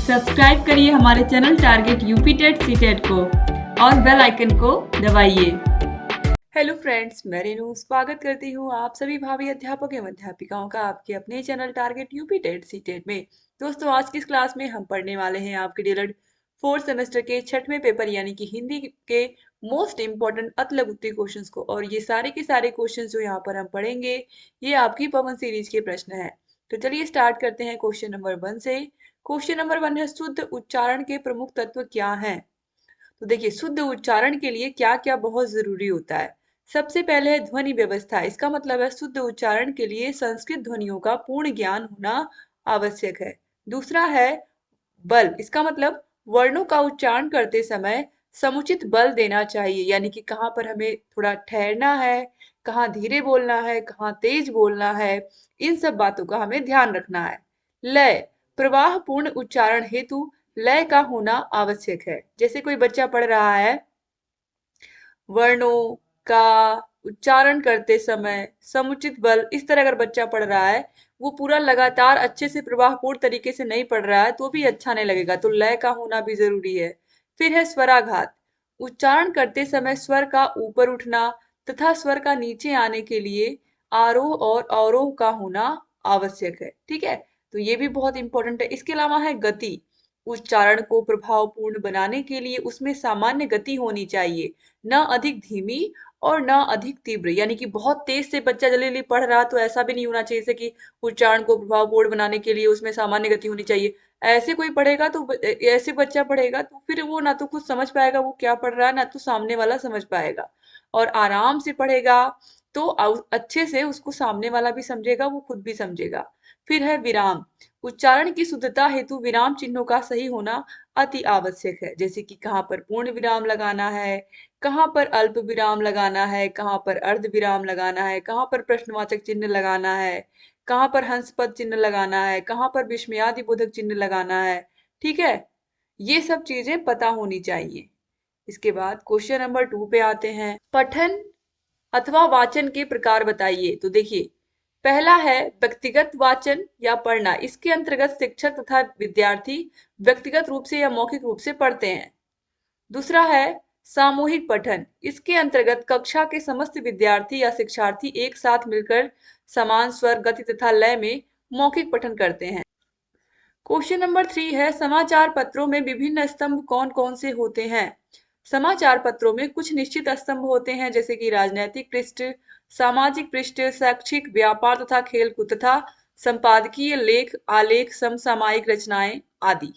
Subscribe करिए हमारे channel target UP TET CTET को और बेल आइकन को दबाइए। हेलो फ्रेंड्स, मैं रेनू स्वागत करती हूँ आप सभी भावी अध्यापक एवं अध्यापिकाओं का आपके अपने channel target UP TET CTET में। दोस्तों, आज की इस क्लास में हम पढ़ने वाले हैं आपके डीएलएड फोर्थ सेमेस्टर के छठवें पेपर यानी कि हिंदी के मोस्ट इंपॉर्टेंट अति लघुत्तम क्वेश्चंस को। और ये सारे के सारे क्वेश्चंस जो यहाँ पर हम पढ़ेंगे ये आपकी पवन सीरीज के प्रश्न है। तो चलिए स्टार्ट करते हैं क्वेश्चन नंबर 1 से। क्वेश्चन नंबर 1 है, शुद्ध उच्चारण के प्रमुख तत्व क्या हैं? तो देखिए, शुद्ध उच्चारण के लिए क्या क्या बहुत जरूरी होता है। सबसे पहले है ध्वनि व्यवस्था। इसका मतलब है शुद्ध उच्चारण के लिए संस्कृत ध्वनियों का पूर्ण ज्ञान होना आवश्यक है। दूसरा है बल। इसका मतलब वर्णों का उच्चारण करते समय समुचित बल देना चाहिए, यानी कि कहाँ पर हमें थोड़ा ठहरना है, कहाँ धीरे बोलना है, कहाँ तेज बोलना है, इन सब बातों का हमें ध्यान रखना है। लय। प्रवाह पूर्ण उच्चारण हेतु लय का होना आवश्यक है। जैसे कोई बच्चा पढ़ रहा है, वर्णों का उच्चारण करते समय समुचित बल, इस तरह अगर बच्चा पढ़ रहा है, वो पूरा लगातार अच्छे से प्रवाहपूर्ण तरीके से नहीं पढ़ रहा है तो भी अच्छा नहीं लगेगा। तो लय का होना भी जरूरी है। फिर है स्वराघात। उच्चारण करते समय स्वर का ऊपर उठना तथा स्वर का नीचे आने के लिए आरोह और अवरोह का होना आवश्यक है। ठीक है, तो ये भी बहुत इंपॉर्टेंट है। इसके अलावा है गति। उच्चारण को प्रभावपूर्ण बनाने के लिए उसमें सामान्य गति होनी चाहिए, न अधिक धीमी और न अधिक तीव्र। यानी कि बहुत तेज से बच्चा जल्दी जल्दी पढ़ रहा तो ऐसा भी नहीं होना चाहिए जैसे कि उच्चारण को प्रभावपूर्ण बनाने के लिए उसमें सामान्य गति होनी चाहिए। ऐसे कोई पढ़ेगा तो ऐसे बच्चा पढ़ेगा तो फिर वो ना तो कुछ समझ पाएगा वो क्या पढ़ रहा है, ना तो सामने वाला समझ पाएगा। और आराम से पढ़ेगा तो अच्छे से उसको सामने वाला भी समझेगा, वो खुद भी समझेगा। फिर है विराम। उच्चारण की शुद्धता हेतु विराम चिन्हों का सही होना अति आवश्यक है। जैसे कि कहाँ पर पूर्ण विराम लगाना है, कहाँ पर अल्प विराम लगाना है, कहाँ पर अर्ध विराम लगाना है, कहाँ पर प्रश्नवाचक चिन्ह लगाना है, कहाँ पर हंस पद चिन्ह लगाना है, कहाँ पर विस्मयादि बोधक चिन्ह लगाना है। ठीक है, ये सब चीजें पता होनी चाहिए। इसके बाद क्वेश्चन नंबर 2 पे आते हैं। पठन अथवा वाचन के प्रकार बताइए। तो देखिए, पहला है व्यक्तिगत वाचन या पढ़ना। इसके अंतर्गत शिक्षक तथा विद्यार्थी व्यक्तिगत रूप से या मौखिक रूप से पढ़ते हैं। दूसरा है सामूहिक पठन। इसके अंतर्गत कक्षा के समस्त विद्यार्थी या शिक्षार्थी एक साथ मिलकर समान स्वर, गति तथा लय में मौखिक पठन करते हैं। क्वेश्चन नंबर 3 है, समाचार पत्रों में विभिन्न स्तंभ कौन कौन से होते हैं? समाचार पत्रों में कुछ निश्चित स्तंभ होते हैं, जैसे कि राजनैतिक पृष्ठ, सामाजिक पृष्ठ, शैक्षिक, व्यापार तथा खेलकूद तथा संपादकीय लेख, आलेख, समसामयिक रचनाएं आदि।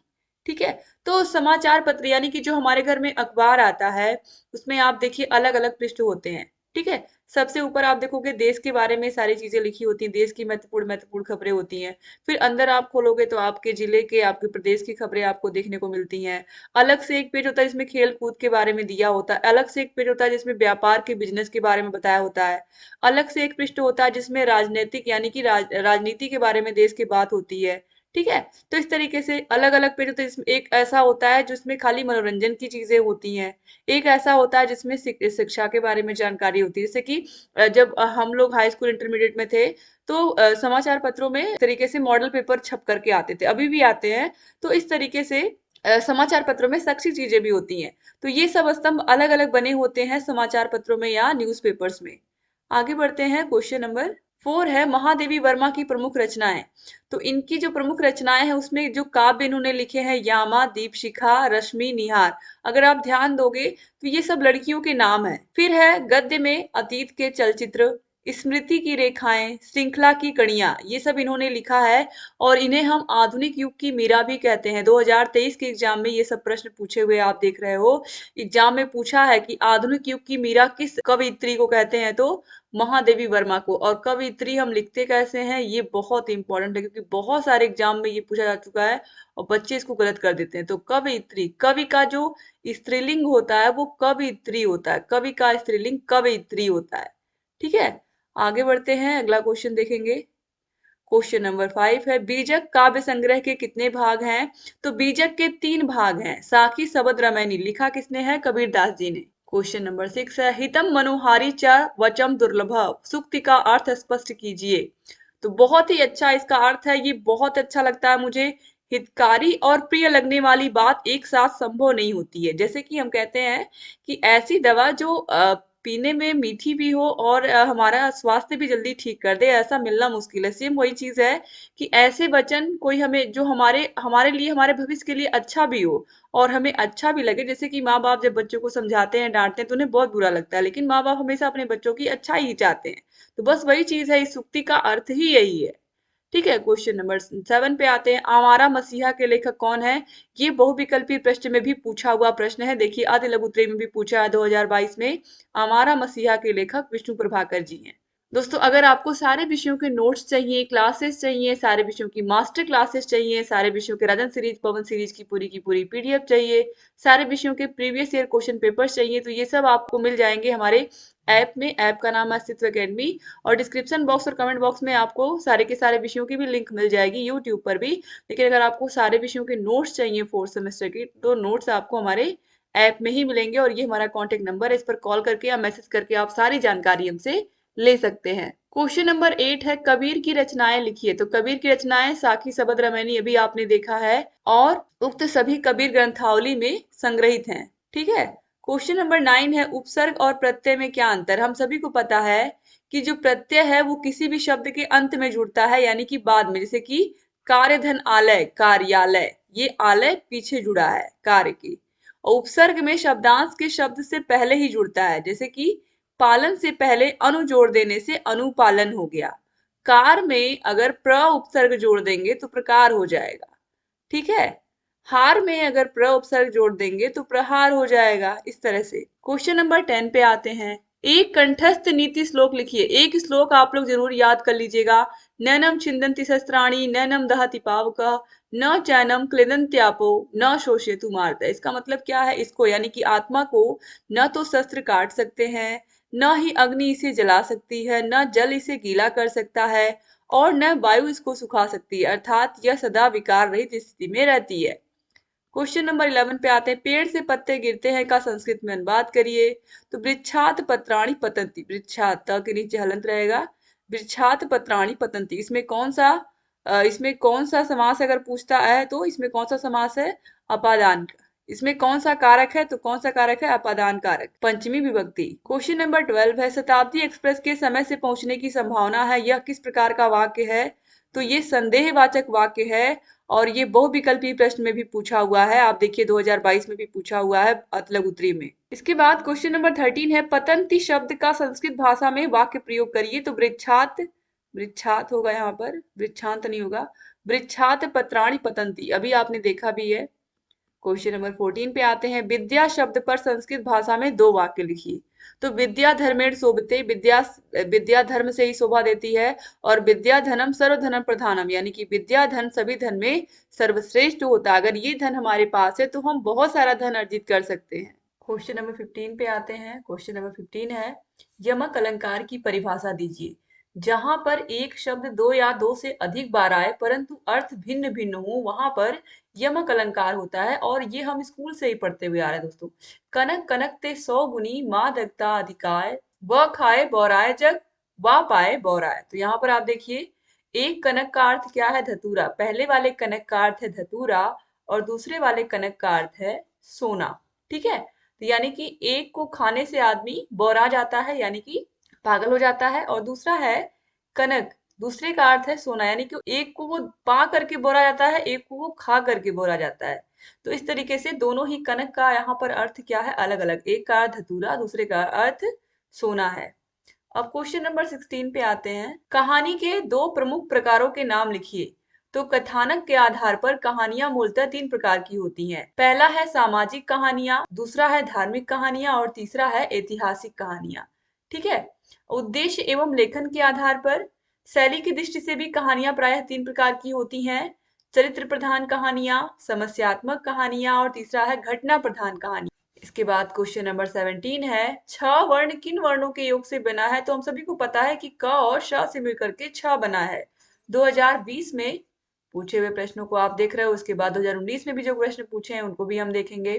ठीक है, तो समाचार पत्र यानी कि जो हमारे घर में अखबार आता है उसमें आप देखिए अलग अलग पृष्ठ होते हैं। ठीक है, सबसे ऊपर आप देखोगे देश के बारे में सारी चीजें लिखी होती हैं, देश की महत्वपूर्ण महत्वपूर्ण खबरें होती हैं। फिर अंदर आप खोलोगे तो आपके जिले के, आपके प्रदेश की खबरें आपको देखने को मिलती हैं। अलग से एक पेज होता है जिसमें खेल कूद के बारे में दिया होता है, अलग से एक पेज होता है जिसमें व्यापार के, बिजनेस के बारे में बताया होता है, अलग से एक पृष्ठ होता है जिसमें राजनीतिक यानी कि राजनीति के बारे में देश की बात होती है। ठीक है, तो इस तरीके से अलग अलग पेज होते हैं। इसमें एक ऐसा होता है जिसमें खाली मनोरंजन की चीजें होती हैं, एक ऐसा होता है जिसमें शिक्षा के बारे में जानकारी होती है। जैसे कि जब हम लोग हाई स्कूल इंटरमीडिएट में थे तो समाचार पत्रों में इस तरीके से मॉडल पेपर छप करके आते थे, अभी भी आते हैं। तो इस तरीके से समाचार पत्रों में शैक्षिक चीजें भी होती हैं। तो ये सब स्तंभ अलग अलग बने होते हैं समाचार पत्रों में या न्यूज़पेपर्स में। आगे बढ़ते हैं। क्वेश्चन नंबर 4 है, महादेवी वर्मा की प्रमुख रचनाएं। तो इनकी जो प्रमुख रचनाएं हैं उसमें जो काव्य इन्होंने लिखे हैं, यामा, दीपशिखा, रश्मि, निहार। अगर आप ध्यान दोगे तो ये सब लड़कियों के नाम है। फिर है गद्य में अतीत के चलचित्र, स्मृति की रेखाएं, श्रृंखला की कड़ियां, ये सब इन्होंने लिखा है। और इन्हें हम आधुनिक युग की मीरा भी कहते हैं। 2023 के एग्जाम में ये सब प्रश्न पूछे हुए आप देख रहे हो। एग्जाम में पूछा है कि आधुनिक युग की मीरा किस कवयित्री को कहते हैं, तो महादेवी वर्मा को। और कवयित्री हम लिखते कैसे हैं ये बहुत इंपॉर्टेंट है, क्योंकि बहुत सारे एग्जाम में ये पूछा जा चुका है और बच्चे इसको गलत कर देते हैं। तो कवयित्री, कवि का जो स्त्रीलिंग होता है वो कवयित्री होता है, कवि का स्त्रीलिंग कवयित्री होता है। ठीक है, आगे बढ़ते हैं, अगला क्वेश्चन देखेंगे। क्वेश्चन नंबर 5 है, बीजक काव्य संग्रह के कितने भाग हैं? तो बीजक के 3 भाग हैं। साखी शबद रामायणी लिखा किसने है? कबीर दास जी ने। क्वेश्चन नंबर 6 है, हितम मनोहारी च वचम दुर्लभ, सूक्ति का अर्थ स्पष्ट कीजिए। तो बहुत ही अच्छा इसका अर्थ है, ये बहुत अच्छा लगता है मुझे। हितकारी और प्रिय लगने वाली बात एक साथ संभव नहीं होती है। जैसे कि हम कहते हैं कि ऐसी दवा जो पीने में मीठी भी हो और हमारा स्वास्थ्य भी जल्दी ठीक कर दे, ऐसा मिलना मुश्किल है। सेम वही चीज है कि ऐसे वचन कोई हमें जो हमारे हमारे लिए हमारे भविष्य के लिए अच्छा भी हो और हमें अच्छा भी लगे। जैसे कि माँ बाप जब बच्चों को समझाते हैं डांटते हैं तो उन्हें बहुत बुरा लगता है, लेकिन माँ बाप हमेशा अपने बच्चों की अच्छा ही चाहते हैं। तो बस वही चीज है, इस उक्ति का अर्थ ही यही है। ठीक है, क्वेश्चन नंबर 7 पे आते हैं। आवारा मसीहा के लेखक कौन है? ये बहुविकल्पी प्रश्न में भी पूछा हुआ प्रश्न है। देखिए आदि लघु उत्तरी में भी पूछा है 2022 में। आवारा मसीहा के लेखक विष्णु प्रभाकर जी हैं। दोस्तों अगर आपको सारे विषयों के नोट्स चाहिए, क्लासेस चाहिए, सारे विषयों की मास्टर क्लासेस चाहिए, सारे विषयों के राजन सीरीज पवन सीरीज की पूरी पीडीएफ चाहिए, सारे विषयों के प्रीवियस ईयर क्वेश्चन पेपर्स चाहिए, तो ये सब आपको मिल जाएंगे हमारे ऐप में। ऐप का नाम है अस्तित्व अकेडमी, और डिस्क्रिप्शन बॉक्स और कमेंट बॉक्स में आपको सारे के सारे विषयों की भी लिंक मिल जाएगी, यूट्यूब पर भी। लेकिन अगर आपको सारे विषयों के नोट्स चाहिए फोर्थ सेमेस्टर की, तो नोट्स आपको हमारे ऐप में ही मिलेंगे, और ये हमारा कॉन्टेक्ट नंबर है, इस पर कॉल करके या मैसेज करके आप सारी जानकारी हमसे ले सकते हैं। क्वेश्चन नंबर 8 है, कबीर की रचनाएं लिखिए। तो कबीर की रचनाएं साखी सबद रमैनी अभी आपने देखा है, और उक्त सभी कबीर ग्रंथावली में संग्रहित हैं। ठीक है। क्वेश्चन नंबर 9 है, उपसर्ग और प्रत्यय में क्या अंतर? हम सभी को पता है कि जो प्रत्यय है वो किसी भी शब्द के अंत में जुड़ता है, यानी कि बाद में। जैसे कि कार्यधन आलय, कार्यालय, ये आलय पीछे जुड़ा है कार्य की। और उपसर्ग में शब्दांश के शब्द से पहले ही जुड़ता है, जैसे कि पालन से पहले अनु जोड़ देने से अनुपालन हो गया। कार में अगर प्र उपसर्ग जोड़ देंगे तो प्रकार हो जाएगा। ठीक है। हार में अगर प्र उपसर्ग जोड़ देंगे तो प्रहार हो जाएगा। इस तरह से क्वेश्चन नंबर 10 पे आते हैं। एक कंठस्थ नीति श्लोक लिखिए। एक श्लोक आप लोग जरूर याद कर लीजिएगा। नैनम छिन्दन्ति शस्त्राणि नैनम दहति पावकः न चैनम क्लेदन्त्यापो न शोषयतु मार्तः। इसका मतलब क्या है? इसको यानी कि आत्मा को न तो शस्त्र काट सकते हैं, न ही अग्नि इसे जला सकती है, न जल इसे गीला कर सकता है, और न वायु इसको सुखा सकती है, अर्थात यह सदा विकार रहित स्थिति में रहती है। क्वेश्चन नंबर 11 पे आते हैं। पेड़ से पत्ते गिरते हैं का संस्कृत में अनुवाद करिए। तो वृक्षात पत्राणि पतंती, वृक्षात त के नीचे हलंत रहेगा, वृक्षात पत्राणि पतंती। इसमें कौन सा समास अगर पूछता है तो इसमें कौन सा समास है? अपादान। इसमें कौन सा कारक है? तो कौन सा कारक है? अपादान कारक, पंचमी विभक्ति। क्वेश्चन नंबर 12 है, शताब्दी एक्सप्रेस के समय से पहुंचने की संभावना है, यह किस प्रकार का वाक्य है? तो ये संदेहवाचक वाक्य है, और ये बहुविकल्पीय प्रश्न में भी पूछा हुआ है। आप देखिए 2022 में भी पूछा हुआ है अतलग उत्तरी में। इसके बाद क्वेश्चन नंबर 13 है, पतंती शब्द का संस्कृत भाषा में वाक्य प्रयोग करिए। तो वृक्षात, वृक्षात होगा यहाँ पर, वृक्षांत नहीं होगा। वृक्षात पत्राणि पतंती अभी आपने देखा भी है। क्वेश्चन नंबर 14 पे आते हैं। विद्या शब्द पर संस्कृत भाषा में दो वाक्य लिखिए। तो विद्या धर्मेण शोभते, विद्या विद्या धर्म से ही शोभा देती है, और विद्या धनम सर्वधनम प्रधानम, यानी कि विद्या धन सभी धन में सर्वश्रेष्ठ होता है। अगर ये धन हमारे पास है तो हम बहुत सारा धन अर्जित कर सकते हैं। क्वेश्चन नंबर 15 पे आते हैं। क्वेश्चन नंबर 15 है, यमक अलंकार की परिभाषा दीजिए। जहां पर एक शब्द दो या दो से अधिक बार आए परंतु अर्थ भिन्न भिन्न हो, वहां पर यमक अलंकार होता है, और ये हम स्कूल से ही पढ़ते हुए आ रहे हैं दोस्तों। कनक कनक ते 100 गुनी माँ दगता अधिकाय, व खाए बौराए जग, वा पाए बौराए। तो यहाँ पर आप देखिए, एक कनक का अर्थ क्या है? धतूरा। पहले वाले कनक का अर्थ है धतूरा, और दूसरे वाले कनक का अर्थ है सोना। ठीक है। तो यानी कि एक को खाने से आदमी बौरा जाता है, यानी कि पागल हो जाता है, और दूसरा है कनक, दूसरे का अर्थ है सोना, यानी कि एक को वो पा करके बोरा जाता है, एक को वो खा करके बोरा जाता है। तो इस तरीके से दोनों ही कनक का यहाँ पर अर्थ क्या है? अलग अलग। एक का अर्थ धतूरा, दूसरे का अर्थ सोना है। अब क्वेश्चन नंबर 16 पे आते हैं। कहानी के दो प्रमुख प्रकारों के नाम लिखिए। तो कथानक के आधार पर कहानियां मूलतः तीन प्रकार की होती हैं। पहला है सामाजिक कहानियां, दूसरा है धार्मिक कहानियां, और तीसरा है ऐतिहासिक कहानियां। ठीक है। उद्देश्य एवं लेखन के आधार पर, शैली की दृष्टि से भी कहानियां प्रायः तीन प्रकार की होती हैं। चरित्र प्रधान कहानियां, समस्यात्मक कहानियां, और तीसरा है घटना प्रधान कहानी। इसके बाद क्वेश्चन नंबर 17 है, छ वर्ण किन वर्णों के योग से बना है? तो हम सभी को पता है कि क और श से मिलकर के छ बना है। 2020 में पूछे हुए प्रश्नों को आप देख रहे हो, उसके बाद 2019 में भी जो प्रश्न पूछे हैं उनको भी हम देखेंगे।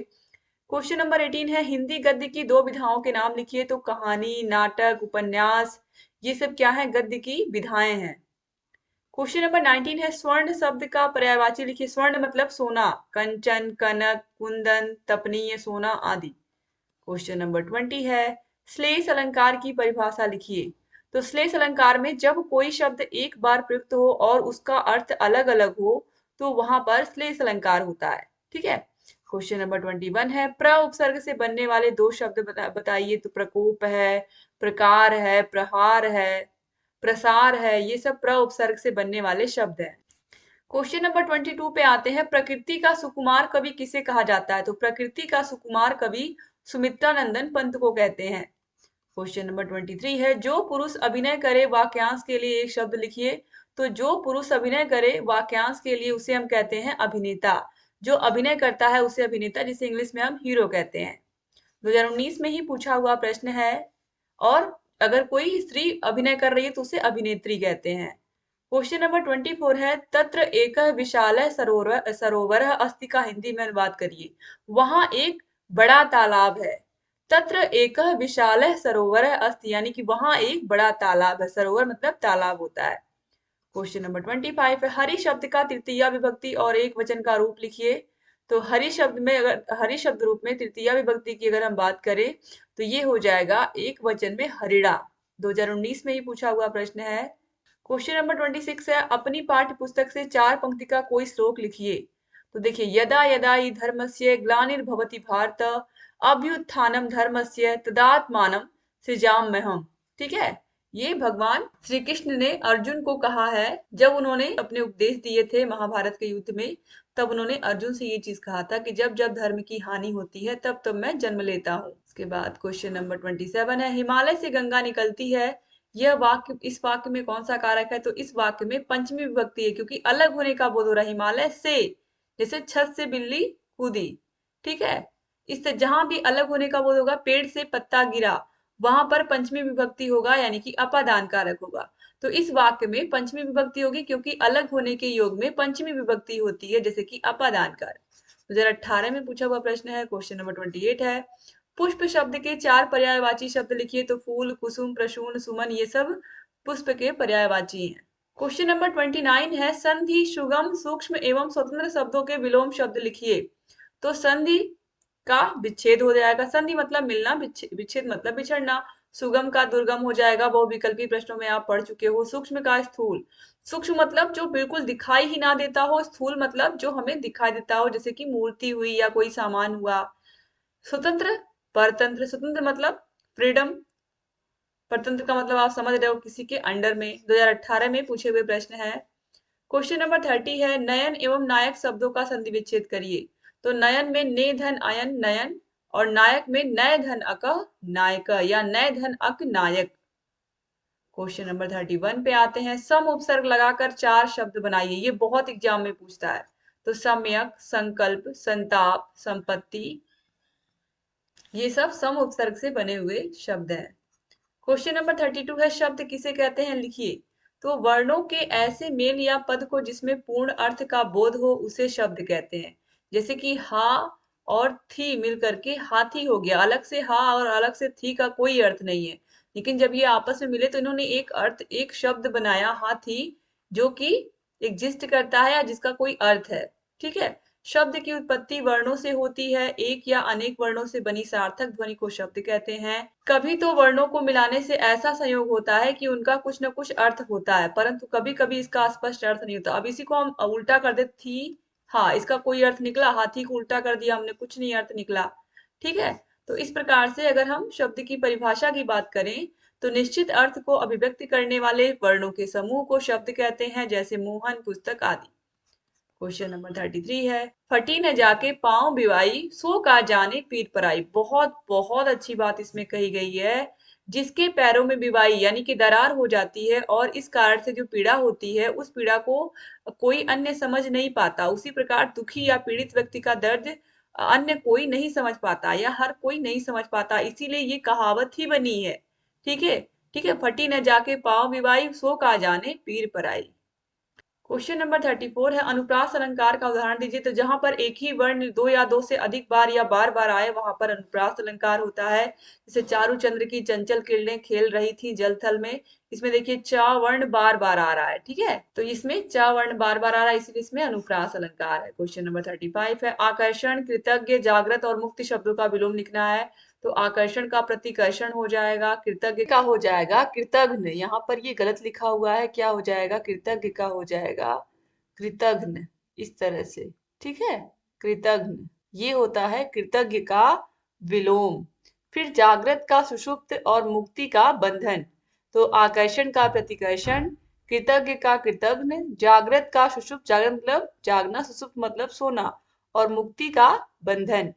क्वेश्चन नंबर 18 है, हिंदी गद्य की दो विधाओं के नाम लिखिए। तो कहानी, नाटक, उपन्यास, ये सब क्या है? गद्य की विधाएं हैं। क्वेश्चन नंबर 19 है स्वर्ण शब्द का पर्यायवाची लिखिए। स्वर्ण मतलब सोना, कंचन, कनक, कुंदन, तपनीय, सोना आदि। क्वेश्चन नंबर 20 है श्लेष अलंकार की परिभाषा लिखिए। तो श्लेष अलंकार में जब कोई शब्द एक बार प्रयुक्त हो और उसका अर्थ अलग अलग हो तो वहां पर श्लेष अलंकार होता है। ठीक है। क्वेश्चन नंबर 21 है प्र उपसर्ग से बनने वाले दो शब्द बताइए। तो प्रकोप है, प्रकार है, प्रहार है, प्रसार है, ये सब प्र उपसर्ग से बनने वाले शब्द हैं। क्वेश्चन नंबर 22 पे आते हैं प्रकृति का सुकुमार कवि किसे कहा जाता है। तो प्रकृति का सुकुमार कवि सुमित्रानंदन पंत को कहते हैं। क्वेश्चन नंबर 23 है जो पुरुष अभिनय करे वाक्यांश के लिए एक शब्द लिखिए। तो जो पुरुष अभिनय करे वाक्यांश के लिए उसे हम कहते हैं अभिनेता। जो अभिनय करता है उसे अभिनेता, जिसे इंग्लिश में हम हीरो कहते हैं। 2019 में ही पूछा हुआ प्रश्न है। और अगर कोई स्त्री अभिनय कर रही है तो उसे अभिनेत्री कहते हैं। क्वेश्चन नंबर 24 है तत्र एक विशाल सरोवर सरोवर अस्ति का हिंदी में अनुवाद करिए। वहां एक बड़ा तालाब है। तत्र एक विशाल सरोवर अस्ति यानी कि वहां एक बड़ा तालाब है। सरोवर मतलब तालाब होता है। क्वेश्चन नंबर 25 है हरि शब्द का तृतीया विभक्ति और एक वचन का रूप लिखिए। तो हरि शब्द में, अगर हरि शब्द रूप में तृतीया विभक्ति की अगर हम बात करें तो ये हो जाएगा एक वचन में हरिणा। 2019 में ही पूछा हुआ प्रश्न है। क्वेश्चन नंबर 26 है अपनी पाठ्य पुस्तक से 4 पंक्ति का कोई श्लोक लिखिए। तो देखिए यदा यदा हि धर्मस्य ग्लानिर्भवति भारत अभ्युत्थानम धर्मस्य तदात्मानं सृजाम्यहम्। ठीक है। ये भगवान श्री कृष्ण ने अर्जुन को कहा है जब उन्होंने अपने उपदेश दिए थे महाभारत के युद्ध में। तब उन्होंने अर्जुन से ये चीज कहा था कि जब जब धर्म की हानि होती है तब तब मैं जन्म लेता हूँ। इसके बाद क्वेश्चन नंबर 27 है हिमालय से गंगा निकलती है। यह वाक्य, इस वाक्य में कौन सा कारक है। तो इस वाक्य में पंचमी विभक्ति है क्योंकि अलग होने का बोध हो रहा है। हिमालय से, जैसे छत से बिल्ली कूदी। ठीक है। इससे जहां भी अलग होने का बोध होगा, पेड़ से पत्ता गिरा, वहां पर पंचमी विभक्ति होगा यानी कि अपादान कारक होगा। तो इस वाक्य में पंचमी विभक्ति होगी क्योंकि अलग होने के योग में पंचमी विभक्ति होती है जैसे कि अपादान कारक। 2018 में पूछा हुआ प्रश्न है। क्वेश्चन नंबर 28 है पुष्प शब्द के 4 पर्यायवाची शब्द लिखिए। तो फूल, कुसुम, प्रसून, सुमन ये सब पुष्प के पर्यायवाची हैं। क्वेश्चन नंबर 29 है संधि, सुगम, सूक्ष्म एवं स्वतंत्र शब्दों के विलोम शब्द लिखिए। तो संधि का विच्छेद हो जाएगा। संधि मतलब मिलना, विच्छेद मतलब बिछड़ना। सुगम का दुर्गम हो जाएगा, बहुविकल्पी प्रश्नों में आप पढ़ चुके हो। सूक्ष्म का स्थूल। सूक्ष्म मतलब जो बिल्कुल दिखाई ही ना देता हो। स्थूल मतलब जो हमें दिखाई देता हो जैसे कि मूर्ति हुई या कोई सामान हुआ। स्वतंत्र, परतंत्र। स्वतंत्र मतलब फ्रीडम, परतंत्र का मतलब आप समझ रहे हो किसी के अंडर में। 2018 में पूछे हुए प्रश्न है। क्वेश्चन नंबर 30 है नयन एवं नायक शब्दों का संधि विच्छेद करिए। तो नयन में ने धन अयन नयन और नायक में नय धन अक नायक या नय धन अक नायक। क्वेश्चन नंबर 31 पे आते हैं सम उपसर्ग लगाकर 4 शब्द बनाइए। ये बहुत एग्जाम में पूछता है। तो सम्यक, संकल्प, संताप, संपत्ति, ये सब सम उपसर्ग से बने हुए शब्द हैं। क्वेश्चन नंबर 32 है शब्द किसे कहते हैं लिखिए। तो वर्णों के ऐसे मेल या पद को जिसमें पूर्ण अर्थ का बोध हो उसे शब्द कहते हैं। जैसे कि हा और थी मिलकर के हाथी हो गया। अलग से हा और अलग से थी का कोई अर्थ नहीं है, लेकिन जब ये आपस में मिले तो इन्होंने एक अर्थ, एक शब्द बनाया हाथी, जो कि एग्जिस्ट करता है या जिसका कोई अर्थ है। ठीक है। शब्द की उत्पत्ति वर्णों से होती है। एक या अनेक वर्णों से बनी सार्थक ध्वनि को शब्द कहते हैं। कभी तो वर्णों को मिलाने से ऐसा संयोग होता है कि उनका कुछ न कुछ अर्थ होता है, परंतु कभी कभी इसका स्पष्ट अर्थ नहीं होता। अब इसी को हम उल्टा कर दे थी, हाँ, इसका कोई अर्थ निकला। हाथी को उल्टा कर दिया हमने, कुछ नहीं अर्थ निकला। ठीक है। तो इस प्रकार से अगर हम शब्द की परिभाषा की बात करें तो निश्चित अर्थ को अभिव्यक्त करने वाले वर्णों के समूह को शब्द कहते हैं, जैसे मोहन, पुस्तक आदि। क्वेश्चन नंबर 33 है फटी न जाके पांव बिवाई सो का जाने पीठ पर आई। बहुत बहुत अच्छी बात इसमें कही गई है। जिसके पैरों में बिवाई यानी कि दरार हो जाती है और इस कारण से जो पीड़ा होती है उस पीड़ा को कोई अन्य समझ नहीं पाता, उसी प्रकार दुखी या पीड़ित व्यक्ति का दर्द अन्य कोई नहीं समझ पाता या हर कोई नहीं समझ पाता, इसीलिए ये कहावत ही बनी है। ठीक है। ठीक है। फटी न जाके पांव बिवाई सो का जाने पीर पर आई। क्वेश्चन नंबर 34 है, अनुप्रास अलंकार का उदाहरण दीजिए। तो जहां पर एक ही वर्ण दो या दो से अधिक बार या बार बार आए वहां पर अनुप्रास अलंकार होता है। जैसे चारू चंद्र की चंचल किरणें खेल रही थी जल थल में, इसमें देखिए च वर्ण बार बार आ रहा है, ठीक है, तो इसमें च वर्ण बार बार आ रहा है, इसलिए इसमें अनुप्रास अलंकार है। क्वेश्चन नंबर 35 है, आकर्षण, कृतज्ञ, जागृत और मुक्ति शब्दों का विलोम लिखना है। तो आकर्षण का प्रतिकर्षण हो जाएगा, कृतज्ञ का हो जाएगा कृतघ्न। यहाँ पर ये गलत लिखा हुआ है, क्या हो जाएगा, कृतज्ञ का हो जाएगा कृतघ्न, इस तरह से, ठीक है, कृतघ्न, ये होता है कृतज्ञ का विलोम। फिर जागृत का सुषुप्त और मुक्ति का बंधन। तो आकर्षण का प्रतिकर्षण, कृतज्ञ का कृतघ्न, जागृत का सुषुप्त, जागृत मतलब जागना, सुषुप्त मतलब सोना, और मुक्ति का बंधन।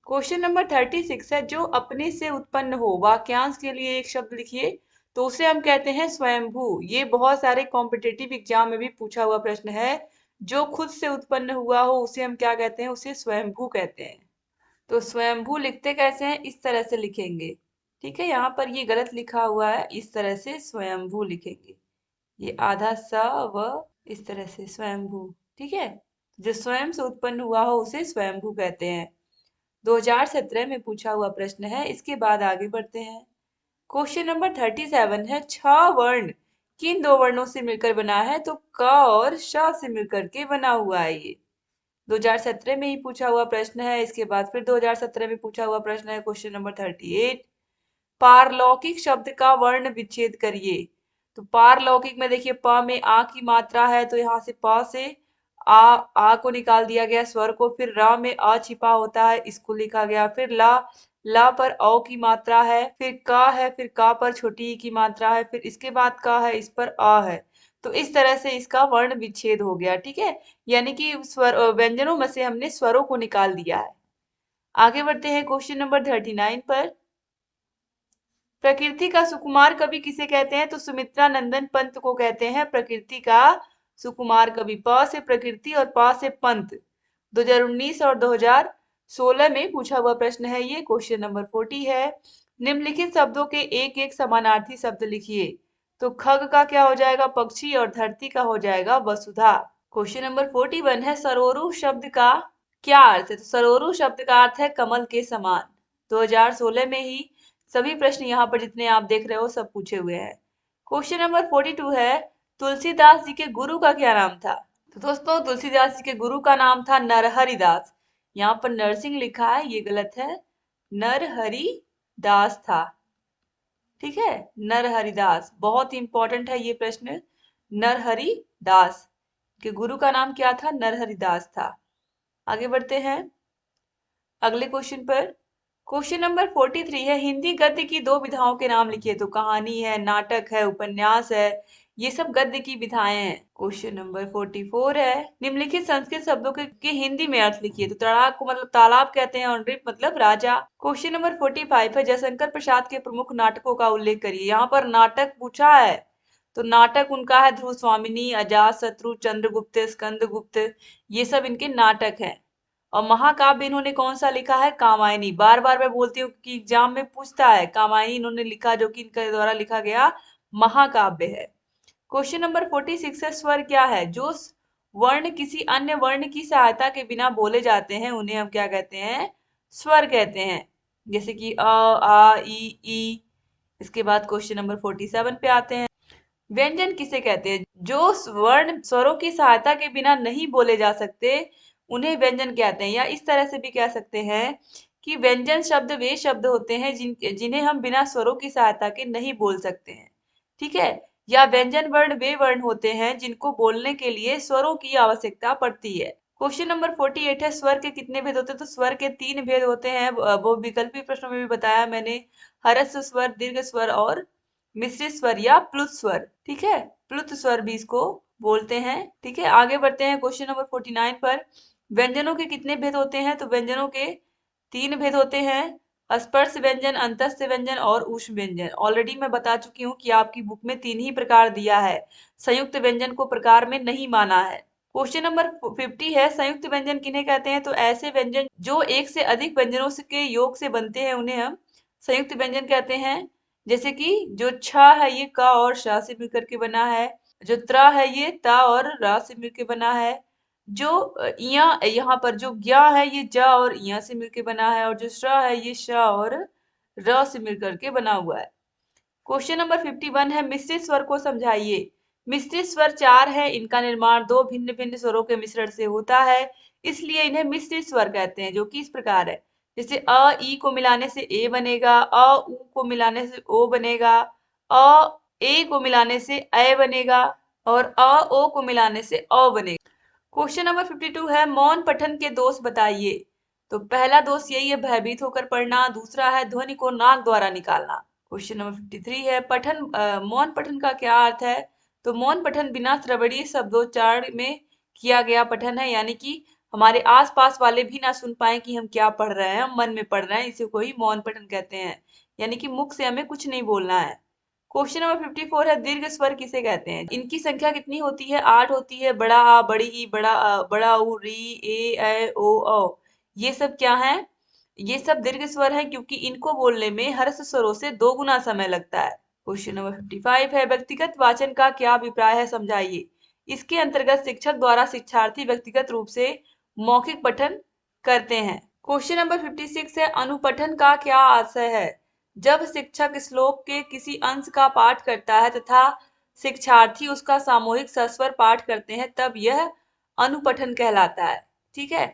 क्वेश्चन नंबर 36 है, जो अपने से उत्पन्न हो, वाक्यांश के लिए एक शब्द लिखिए। तो उसे हम कहते हैं स्वयंभू। ये बहुत सारे कॉम्पिटेटिव एग्जाम में भी पूछा हुआ प्रश्न है। जो खुद से उत्पन्न हुआ हो उसे हम क्या कहते हैं, उसे स्वयंभू कहते हैं। तो स्वयंभू लिखते कैसे हैं, इस तरह से लिखेंगे, ठीक है, यहाँ पर ये गलत लिखा हुआ है, इस तरह से स्वयंभू लिखेंगे, ये आधा स व इस तरह से स्वयंभू, ठीक है। जो स्वयं से उत्पन्न हुआ हो उसे स्वयंभू कहते हैं। 2017 में पूछा हुआ प्रश्न है। इसके बाद आगे बढ़ते हैं। क्वेश्चन नंबर 37 है, छ वर्ण किन दो वर्णों से मिलकर बना है। तो क और श से मिलकर के बना हुआ है ये। 2017 में ही पूछा हुआ प्रश्न है। इसके बाद फिर 2017 में पूछा हुआ प्रश्न है, क्वेश्चन नंबर 38, पारलौकिक शब्द का वर्ण विच्छेद करिए। तो पारलौकिक में देखिए प में आ की मात्रा है, तो यहाँ से प से आ को निकाल दिया गया स्वर को, फिर र में अ छिपा होता है, इसको लिखा गया, फिर ला पर औ की मात्रा है, फिर क है, फिर क पर छोटी ई की मात्रा है, फिर इसके बाद क है, इस पर अ है। तो इस तरह से इसका वर्ण विच्छेद हो गया, ठीक है, यानी कि स्वर व्यंजनों में से हमने स्वरों को निकाल दिया है। आगे बढ़ते हैं क्वेश्चन नंबर 39 पर। प्रकृति का सुकुमार कवि किसे कहते हैं। तो सुमित्रा नंदन पंत को कहते हैं प्रकृति का सुकुमार कवि। प से प्रकृति और प से पंत। 2019 और 2016 में पूछा हुआ प्रश्न है ये। क्वेश्चन नंबर 40 है, निम्नलिखित शब्दों के एक एक समानार्थी शब्द लिखिए। तो खग का क्या हो जाएगा, पक्षी, और धरती का हो जाएगा वसुधा। क्वेश्चन नंबर 41 है, सरोरु शब्द का क्या अर्थ है। तो सरोरु शब्द का अर्थ है कमल के समान। 2016 में ही सभी प्रश्न यहाँ पर जितने आप देख रहे हो सब पूछे हुए हैं। क्वेश्चन नंबर 42 है, तुलसीदास जी के गुरु का क्या नाम था। तो दोस्तों तुलसीदास जी के गुरु का नाम था नरहरि दास। यहाँ पर नरसिंह लिखा है, ये गलत है, नरहरि दास था, ठीक है, नरहरि दास। बहुत इंपॉर्टेंट है ये प्रश्न। नरहरि दास के गुरु का नाम क्या था, नरहरि दास था। आगे बढ़ते हैं अगले क्वेश्चन पर। क्वेश्चन नंबर 43 है, हिंदी गद्य की दो विधाओं के नाम लिखिए। तो कहानी है, नाटक है, उपन्यास है, ये सब गद्य की विधाएं हैं। क्वेश्चन नंबर 44 है, निम्नलिखित संस्कृत शब्दों के हिंदी में अर्थ लिखिए। तो तड़ाक को मतलब तालाब कहते हैं और नृप मतलब राजा। क्वेश्चन नंबर 45 है, जयशंकर प्रसाद के प्रमुख नाटकों का उल्लेख करिए। यहाँ पर नाटक पूछा है, तो नाटक उनका है ध्रुव स्वामिनी, अजात शत्रु, चंद्रगुप्त, स्कंदगुप्त, ये सब इनके नाटक हैं। और महाकाव्य इन्होंने कौन सा लिखा है, कामायनी। बार बार मैं बोलती हूँ कि एग्जाम में पूछता है, कामायनी इन्होंने लिखा, जो कि इनके द्वारा लिखा गया महाकाव्य है। क्वेश्चन नंबर 46 है, स्वर क्या है। जो वर्ण किसी अन्य वर्ण की सहायता के बिना बोले जाते हैं उन्हें हम क्या कहते हैं, स्वर कहते हैं। जैसे कि अ, आ, ई। इसके बाद क्वेश्चन नंबर 47 पे आते हैं, व्यंजन किसे कहते हैं। जो वर्ण स्वरों की सहायता के बिना नहीं बोले जा सकते उन्हें व्यंजन कहते हैं। या इस तरह से भी कह सकते हैं कि व्यंजन शब्द वे शब्द होते हैं जिन्हें हम बिना स्वरों की सहायता के नहीं बोल सकते हैं, ठीक है। या व्यंजन वर्ण वे वर्ण होते हैं जिनको बोलने के लिए स्वरों की आवश्यकता पड़ती है। क्वेश्चन नंबर 48 है, स्वर के कितने भेद होते हैं। तो स्वर के 3 भेद होते हैं, वो विकल्पी प्रश्नों में भी बताया मैंने, हरस्व स्वर, दीर्घ स्वर और मिश्रित स्वर या प्लुत स्वर, ठीक है, प्लुत स्वर भी इसको बोलते हैं, ठीक है। आगे बढ़ते हैं क्वेश्चन नंबर 49 पर। व्यंजनों के कितने भेद होते हैं। तो व्यंजनों के 3 भेद होते हैं, स्पर्श व्यंजन, अंतस्थ व्यंजन और ऊष्म व्यंजन। ऑलरेडी मैं बता चुकी हूँ कि आपकी बुक में 3 ही प्रकार दिया है, संयुक्त व्यंजन को प्रकार में नहीं माना है। क्वेश्चन नंबर 50 है, संयुक्त व्यंजन किन्हें कहते हैं। तो ऐसे व्यंजन जो एक से अधिक व्यंजनों के योग से बनते हैं उन्हें हम संयुक्त व्यंजन कहते हैं। जैसे कि जो छ है ये क और श से मिलकर के बना है। जो त्र है ये त और र से मिलके बना है। जो इया यहाँ पर जो ज्ञ है ये ज और इया से मिलके बना है, और जो श्र है ये श और र से मिलकर के बना हुआ है। क्वेश्चन नंबर 51 है, मिश्रित स्वर को समझाइए। मिश्रित स्वर चार है, इनका निर्माण दो भिन्न भिन्न स्वरों के मिश्रण से होता है, इसलिए इन्हें मिश्रित स्वर कहते हैं, जो कि इस प्रकार है। जैसे अ ई को मिलाने से ए बनेगा, अ उ को मिलाने से ओ बनेगा, अ ए को मिलाने से ऐ बनेगा, और अ ओ को मिलाने से अ बनेगा। क्वेश्चन नंबर 52 है, मौन पठन के दोष बताइए। तो पहला दोष यही है, भयभीत होकर पढ़ना। दूसरा है ध्वनि को नाक द्वारा निकालना। क्वेश्चन नंबर 53 है, मौन पठन का क्या अर्थ है। तो मौन पठन बिना श्रवणीय शब्दोच्चारण में किया गया पठन है, यानी कि हमारे आसपास वाले भी ना सुन पाए कि हम क्या पढ़ रहे हैं, हम मन में पढ़ रहे हैं, इसे कोई मौन पठन कहते हैं, यानी कि मुख से हमें कुछ नहीं बोलना है। क्वेश्चन नंबर 54 है, दीर्घ स्वर किसे कहते हैं। इनकी संख्या कितनी होती है, 8 होती है। बड़ा आ, बड़ी ई, बड़ा अ, बड़ा उ, री, ए, ऐ, ओ, औ, ये सब क्या है, ये सब दीर्घ स्वर है, क्योंकि इनको बोलने में हर्ष स्वरों से 2 गुना समय लगता है। क्वेश्चन नंबर 55 है, व्यक्तिगत वाचन का क्या अभिप्राय है, समझाइए। इसके अंतर्गत शिक्षक द्वारा शिक्षार्थी व्यक्तिगत रूप से मौखिक पठन करते हैं। क्वेश्चन नंबर 56 है, अनुपठन का क्या आशय है। जब शिक्षक श्लोक के किसी अंश का पाठ करता है तथा शिक्षार्थी उसका सामूहिक सस्वर पाठ करते हैं, तब यह अनुपठन कहलाता है। ठीक है।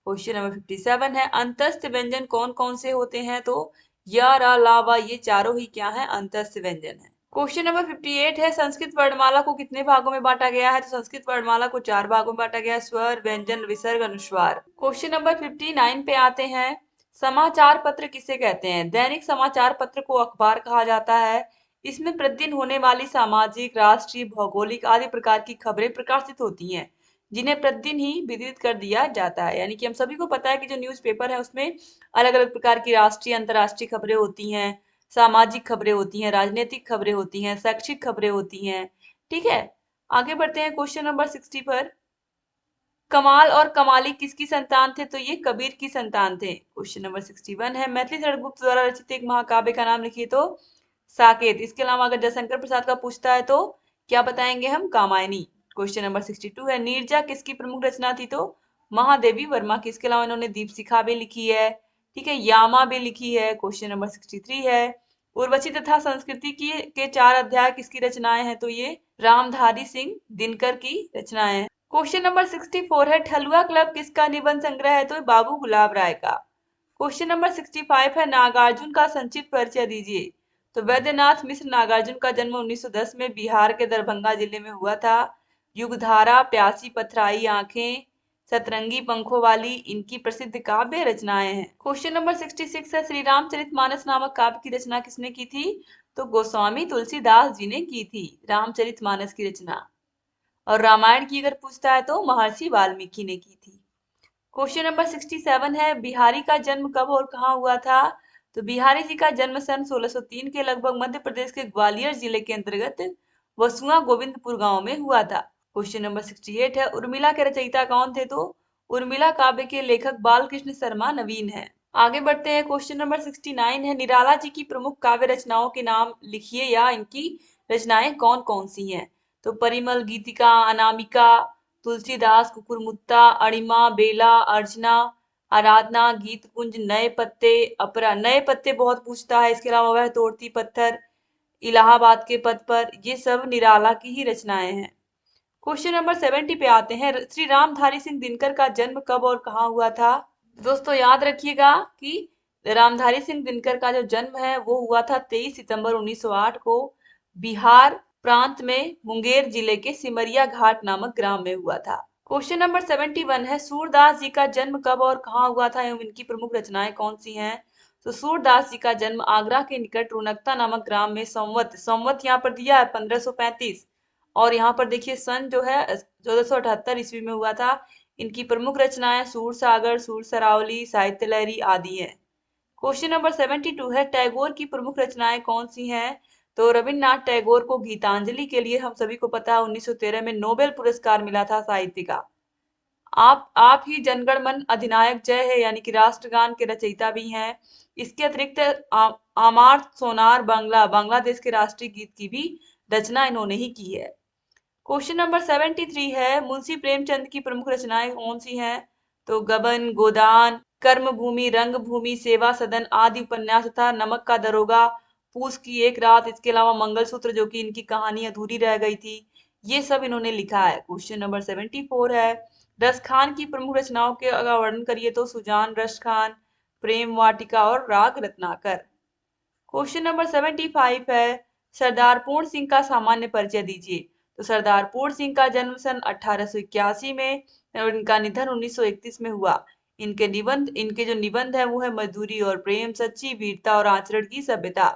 क्वेश्चन नंबर 57 है, अंतस्थ व्यंजन कौन कौन से होते हैं। तो य, र, ला, व ये चारों ही क्या है, अंतस्थ व्यंजन है। क्वेश्चन नंबर 58 है, संस्कृत वर्णमाला को कितने भागों में बांटा गया है। तो संस्कृत वर्णमाला को 4 भागों में बांटा गया है, स्वर, व्यंजन, विसर्ग, अनुस्वार। क्वेश्चन नंबर 59 पे आते हैं, समाचार पत्र किसे कहते हैं। दैनिक समाचार पत्र को अखबार कहा जाता है। इसमें प्रतिदिन होने वाली सामाजिक, राष्ट्रीय, भौगोलिक आदि प्रकार की खबरें प्रकाशित होती हैं, जिन्हें प्रतिदिन ही विदित कर दिया जाता है। यानी कि हम सभी को पता है कि जो न्यूज़पेपर है उसमें अलग अलग प्रकार की राष्ट्रीय, अंतर्राष्ट्रीय खबरें होती हैं, सामाजिक खबरें होती हैं, राजनीतिक खबरें होती हैं, शैक्षिक खबरें होती हैं। ठीक है। आगे बढ़ते हैं क्वेश्चन नंबर 60 पर, कमाल और कमाली किसकी संतान थे। तो ये कबीर की संतान थे। क्वेश्चन नंबर 61 है, मैथिली शरण गुप्त द्वारा रचित एक महाकाव्य का नाम लिखिए। तो साकेत। इसके अलावा अगर जयशंकर प्रसाद का पूछता है तो क्या बताएंगे हम, कामायनी। क्वेश्चन नंबर 62 है, नीरजा किसकी प्रमुख रचना थी। तो महादेवी वर्मा की। इसके अलावा इन्होंने दीपशिखा भी लिखी है। ठीक है, यामा भी लिखी है। क्वेश्चन नंबर 63 है, उर्वशी तथा संस्कृति की के 4 अध्याय किसकी रचनाएं हैं। तो ये रामधारी सिंह दिनकर की रचनाएं हैं। क्वेश्चन नंबर 64 है, ठलुआ क्लब किसका निबंध संग्रह है। तो बाबू गुलाब राय का। क्वेश्चन नंबर 65 है, नागार्जुन का संक्षिप्त परिचय दीजिए। तो वैद्यनाथ मिश्र नागार्जुन का जन्म 1910 में बिहार के दरभंगा जिले में हुआ था। युगधारा, प्यासी पथराई आंखें, सतरंगी पंखों वाली इनकी प्रसिद्ध काव्य रचनाएं हैं। क्वेश्चन नंबर 66 है, श्री रामचरितमानस नामक काव्य की रचना किसने की थी। तो गोस्वामी तुलसीदास जी ने की थी रामचरितमानस की रचना। और रामायण की अगर पूछता है तो महर्षि वाल्मीकि ने की थी। क्वेश्चन नंबर 67 है, बिहारी का जन्म कब और कहाँ हुआ था। तो बिहारी जी का जन्म सन 1603 के लगभग मध्य प्रदेश के ग्वालियर जिले के अंतर्गत वसुआ गोविंदपुर गांव में हुआ था। क्वेश्चन नंबर 68 है, उर्मिला के रचयिता कौन थे। तो उर्मिला काव्य के लेखक बालकृष्ण शर्मा नवीन है। आगे बढ़ते हैं, क्वेश्चन नंबर 69 है, निराला जी की प्रमुख काव्य रचनाओं के नाम लिखिए, या इनकी रचनाएं कौन कौन सी हैं। तो परिमल, गीतिका, अनामिका, तुलसीदास, कुकुरमुत्ता, अणिमा, बेला, अर्चना, आराधना, गीत कुंज, नए पत्ते, अपरा। नए पत्ते बहुत पूछता है। इसके अलावा वह तोड़ती पत्थर, इलाहाबाद के पथ पर, ये सब निराला की ही रचनाएं हैं। क्वेश्चन नंबर 70 पे आते हैं, श्री रामधारी सिंह दिनकर का जन्म कब और कहाँ हुआ था। दोस्तों याद रखिएगा कि रामधारी सिंह दिनकर का जो जन्म है वो हुआ था 23 सितंबर 1908 को बिहार प्रांत में मुंगेर जिले के सिमरिया घाट नामक ग्राम में हुआ था। क्वेश्चन नंबर 71 है, सूरदास जी का जन्म कब और कहाँ हुआ था एवं इनकी प्रमुख रचनाएं कौन सी हैं। तो सूरदास जी का जन्म आगरा के निकट रुनकता नामक ग्राम में संवत यहाँ पर दिया है 1535, और यहाँ पर देखिए सन जो है 1478 ईस्वी में हुआ था। इनकी प्रमुख रचनाएं सूर सागर, सूर सरावली, साहित्य लहरी आदि हैं। क्वेश्चन नंबर 72 है, टैगोर की प्रमुख रचनाएं कौन सी हैं। तो रविन्द्रनाथ टैगोर को गीतांजलि के लिए हम सभी को पता है 1913 में नोबेल पुरस्कार मिला था साहित्य का। आप ही जनगण मन अधिनायक जय है यानी कि राष्ट्रगान के रचयिता भी हैं। इसके अतिरिक्त आमार सोनार बांग्लादेश के राष्ट्रीय गीत की भी रचना इन्होंने ही की है। क्वेश्चन नंबर 73 है, मुंशी प्रेमचंद की प्रमुख रचनाएं कौन सी हैं? तो गबन, गोदान, कर्मभूमि, रंगभूमि, सेवा सदन आदि उपन्यास तथा नमक का दरोगा, पूस की एक रात, इसके अलावा मंगलसूत्र जो कि इनकी कहानी अधूरी रह गई थी, ये सब इन्होंने लिखा है। क्वेश्चन नंबर 74 है, रस खान की प्रमुख रचनाओं के अगर वर्णन करिए तो सुजान, रस खान, प्रेम वाटिका और राग रत्नाकर। क्वेश्चन नंबर 75 है, सरदार पूर्ण सिंह का सामान्य परिचय दीजिए। तो सरदार पूर्ण सिंह का जन्म सन 1881 में और इनका निधन 1931 में हुआ। इनके जो निबंध है वो है मजदूरी और प्रेम, सच्ची वीरता और आचरण की सभ्यता।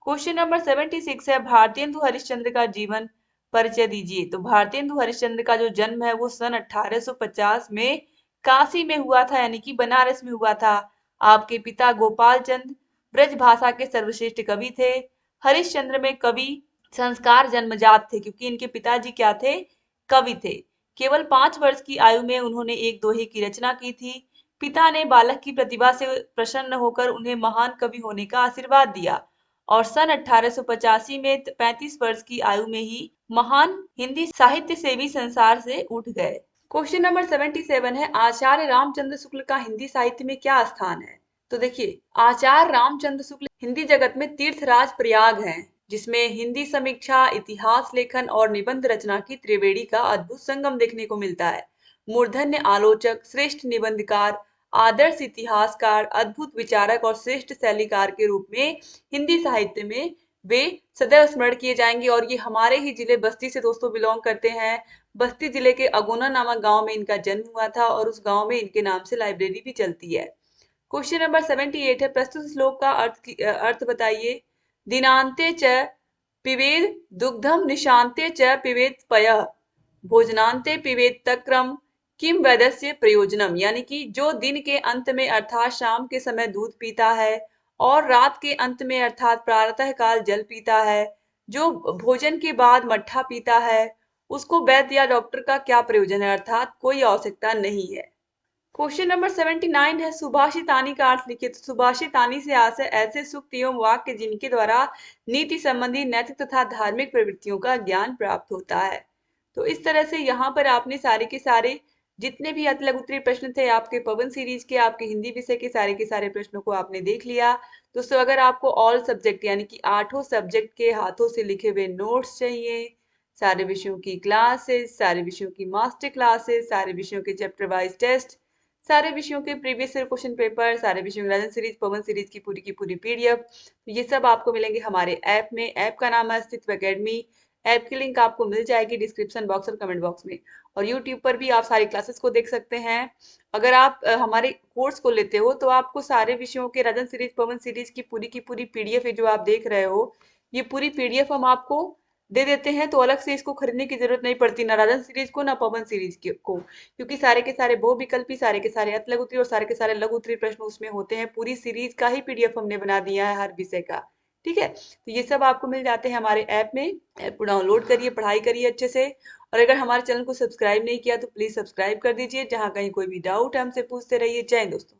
क्वेश्चन नंबर 76 है, भारतेंदु हरिश्चंद्र का जीवन परिचय दीजिए। तो भारतेंदु हरिश्चंद्र का जो जन्म है वो सन 1850 में काशी में हुआ था, यानी कि बनारस में हुआ था। आपके पिता गोपाल चंद ब्रज भाषा के सर्वश्रेष्ठ कवि थे। हरिश्चंद्र में कवि संस्कार जन्मजात थे, क्योंकि इनके पिताजी क्या थे? कवि थे। केवल 5 वर्ष की आयु में उन्होंने एक दोहे की रचना की थी। पिता ने बालक की प्रतिभा से प्रसन्न होकर उन्हें महान कवि होने का आशीर्वाद दिया और सन 1885 में 35 वर्ष की आयु में ही महान हिंदी साहित्य सेवी संसार से उठ गए। क्वेश्चन नंबर 77 है, आचार्य रामचंद्र शुक्ल का हिंदी साहित्य में क्या स्थान है? तो देखिए, आचार्य रामचंद्र शुक्ल हिंदी जगत में तीर्थराज प्रयाग हैं, जिसमें हिंदी समीक्षा, इतिहास लेखन और निबंध रचना की त्रिवेणी का अद्भुत संगम देखने को मिलता है। मूर्धन्य आलोचक, श्रेष्ठ निबंधकार, आदर्श इतिहासकार, अद्भुत विचारक और श्रेष्ठ शैलीकार के रूप में हिंदी साहित्य में वे सदैव स्मरण किए जाएंगे। और ये हमारे ही जिले बस्ती से दोस्तों बिलोंग करते हैं। बस्ती जिले के अगोना नामक गांव में इनका जन्म हुआ था और उस गांव में इनके नाम से लाइब्रेरी भी चलती है। क्वेश्चन नंबर 78 है, प्रस्तुत श्लोक का अर्थ बताइए। दिनांते च पिबेद दुग्धम, निशांते च पिबेद पयः, भोजनांते पिबेद तक्रम, किम वेदस्य प्रयोजनम। यानी कि जो दिन के अंत में अर्थात शाम के समय दूध पीता है और रात के अंत में अर्थात प्रातः काल जल पीता है, जो भोजन के बाद मट्ठा पीता है, उसको वैद्य या डॉक्टर का क्या प्रयोजन है, अर्थात कोई आवश्यकता नहीं है। क्वेश्चन नंबर 79 है, सुभाषितानी का अर्थ लिखिए। तो सुभाषितानी से आशय ऐसे सूक्त एवं वाक्य जिनके द्वारा नीति संबंधी नैतिक तथा धार्मिक प्रवृत्तियों का ज्ञान प्राप्त होता है। तो इस तरह से यहाँ पर आपने सारे के सारे जितने भी अति लघु उत्तरीय प्रश्न थे आपके पवन सीरीज के, आपके हिंदी विषय के सारे प्रश्नों को आपने देख लिया। दोस्तों, अगर आपको ऑल सब्जेक्ट यानी कि 8 सब्जेक्ट के हाथों से लिखे हुए नोट्स चाहिए, सारे विषयों की क्लासेस, सारे विषयों की मास्टर क्लासेस, सारे विषयों के चैप्टर वाइज टेस्ट, सारे विषयों के प्रीवियस ईयर क्वेश्चन पेपर, सारे विषयों की राजन सीरीज, पवन सीरीज की पूरी पीडीएफ, तो ये सब आपको मिलेंगे हमारे ऐप में। ऐप का नाम है अस्तित्व एकेडमी। ऐप की लिंक आपको मिल जाएगी डिस्क्रिप्शन बॉक्स और कमेंट बॉक्स में। और यूट्यूब पर भी आप सारी क्लासेस को देख सकते हैं। अगर आप हमारे कोर्स को लेते हो तो आपको सारे विषयों के राजन सीरीज, पवन सीरीज की पूरी पीडीएफ जो आप देख रहे हो, ये पूरी पीडीएफ हम आपको दे देते हैं। तो अलग से इसको खरीदने की जरूरत नहीं पड़ती, ना राजन सीरीज को ना पवन सीरीज को, क्योंकि सारे के सारे बहुविकल्पी, सारे के सारे अति लघु उत्तरीय और सारे के सारे लघु उत्तरीय प्रश्न उसमें होते हैं। पूरी सीरीज का ही पीडीएफ हमने बना दिया है हर विषय का। ठीक है, तो ये सब आपको मिल जाते हैं हमारे ऐप में। ऐप को डाउनलोड करिए, पढ़ाई करिए अच्छे से। और अगर हमारे चैनल को सब्सक्राइब नहीं किया तो प्लीज सब्सक्राइब कर दीजिए। जहां कहीं कोई भी डाउट है हमसे पूछते रहिए। जय हिंद दोस्तों।